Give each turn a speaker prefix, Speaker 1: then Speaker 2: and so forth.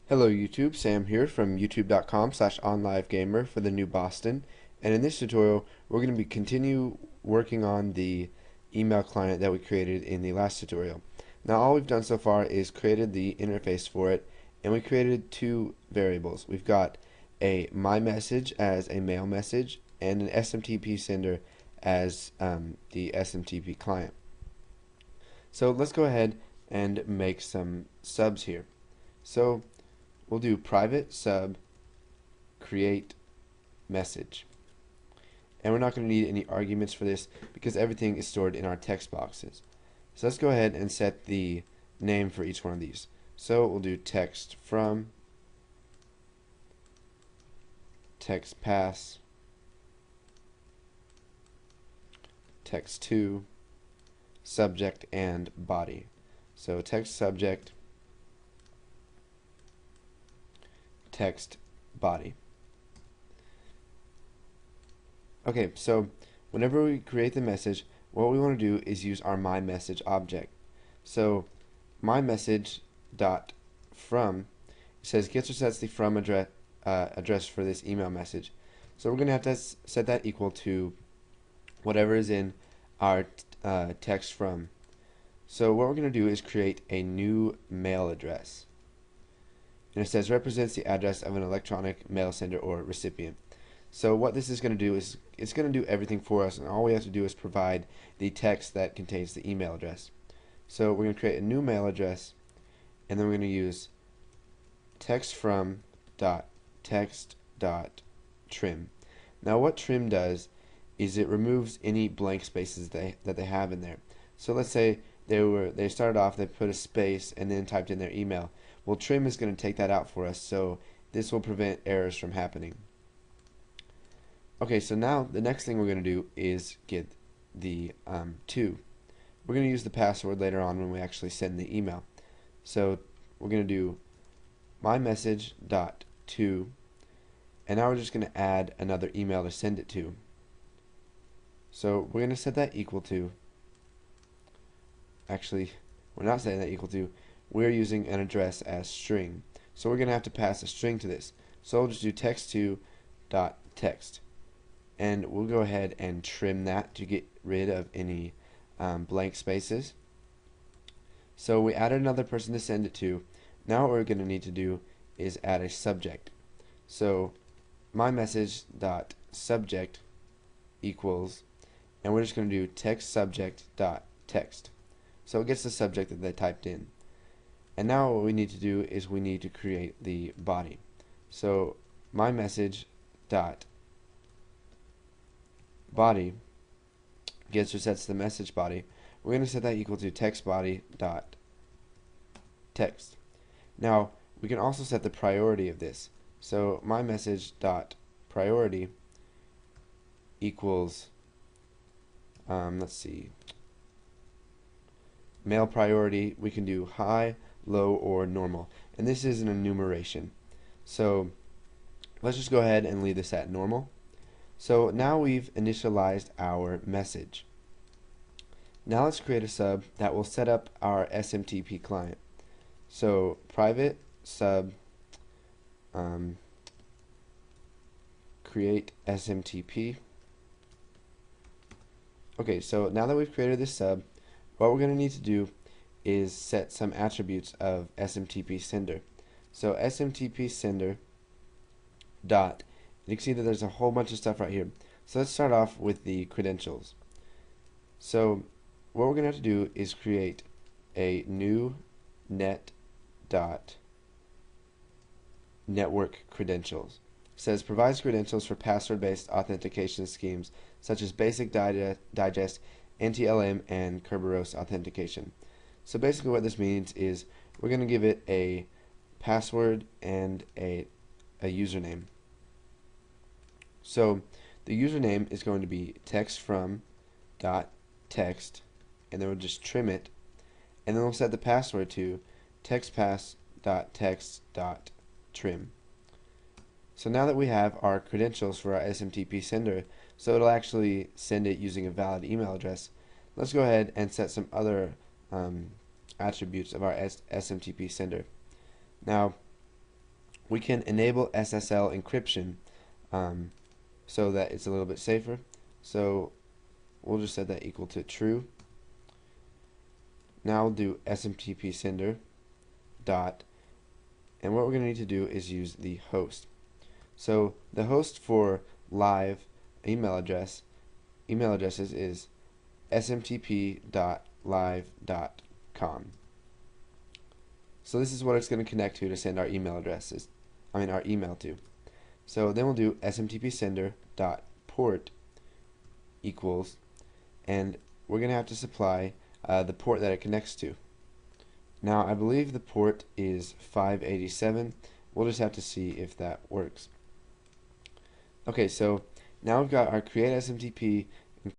Speaker 1: Hello YouTube, Sam here from youtube.com/onlivegamer for the new Boston, and in this tutorial we're going to continue working on the email client that we created in the last tutorial. Now all we've done so far is created the interface for it, and we created two variables. We've got a my message as a mail message and an SMTP sender as the SMTP client. So let's go ahead and make some subs here. So we'll do private sub create message, and we're not going to need any arguments for this because everything is stored in our text boxes. So let's go ahead and set the name for each one of these. So we'll do text from, text pass, text to, subject, and body. So text subject, text body. Okay, so whenever we create the message, what we want to do is use our my message object. So my message dot from says gets or sets the from address for this email message. So we're going to have to set that equal to whatever is in our text from. So what we're going to do is create a new mail address, and it says represents the address of an electronic mail sender or recipient. So what this is going to do is it's going to do everything for us, and all we have to do is provide the text that contains the email address. So we're going to create a new mail address, and then we're going to use text from dot text dot trim. Now what trim does is it removes any blank spaces that they have in there. So let's say they started off, they put a space and then typed in their email. Well, trim is going to take that out for us, so this will prevent errors from happening. Okay, so now the next thing we're going to do is get the to. We're going to use the password later on when we actually send the email. So we're going to do my message dot to, and now we're just going to add another email to send it to. So we're going to set that equal to, actually we're not setting that equal to, we're using an address as string. So we're going to have to pass a string to this. So we'll just do text2 dot text, and we'll go ahead and trim that to get rid of any blank spaces. So we added another person to send it to. Now what we're going to need to do is add a subject. So my message dot subject equals, and we're just going to do text subject dot text. So it gets the subject that they typed in. And now what we need to do is we need to create the body. So my message dot body gets or sets the message body. We're going to set that equal to text body dot text. Now we can also set the priority of this. So my message dot priority equals let's see, mail priority. We can do high, low, or normal, and this is an enumeration. So let's just go ahead and leave this at normal. So now we've initialized our message. Now let's create a sub that will set up our SMTP client. So private sub create SMTP. Okay, so now that we've created this sub, what we're going to need to do is set some attributes of SMTP sender. So SMTP sender dot, you can see that there's a whole bunch of stuff right here. So let's start off with the credentials. So what we're going to have to do is create a new net dot network credentials. It says provides credentials for password-based authentication schemes such as Basic Digest, NTLM, and Kerberos authentication. So basically what this means is we're going to give it a password and a username. So the username is going to be text from dot text, and then we'll just trim it, and then we'll set the password to textpass dot text dot trim. So now that we have our credentials for our SMTP sender, so it'll actually send it using a valid email address, let's go ahead and set some other attributes of our SMTP sender. Now we can enable SSL encryption so that it's a little bit safer. So we'll just set that equal to true. Now we'll do SMTP sender dot, and what we're going to need to do is use the host. So the host for live email addresses is smtp.live.com. So this is what it's going to connect to send our email addresses. Our email to. So then we'll do smtp sender dot port equals, and we're going to have to supply the port that it connects to. Now I believe the port is 587. We'll just have to see if that works. Okay, so now we've got our create SMTP